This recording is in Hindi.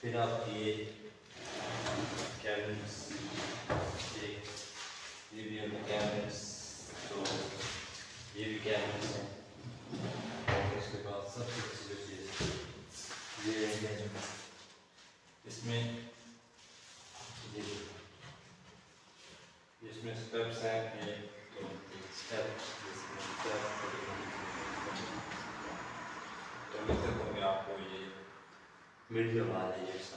फिर आप ये कैबिनेट्स, ये भी है कैबिनेट्स, तो ये भी कैबिनेट्स हैं। और इसके बाद सबसे अच्छी जो चीज़ ये है, इसमें ये इसमें स्टेप्स हैं, ये तो स्टेप तो मैं आपको ये वीडियो बना लीजिए।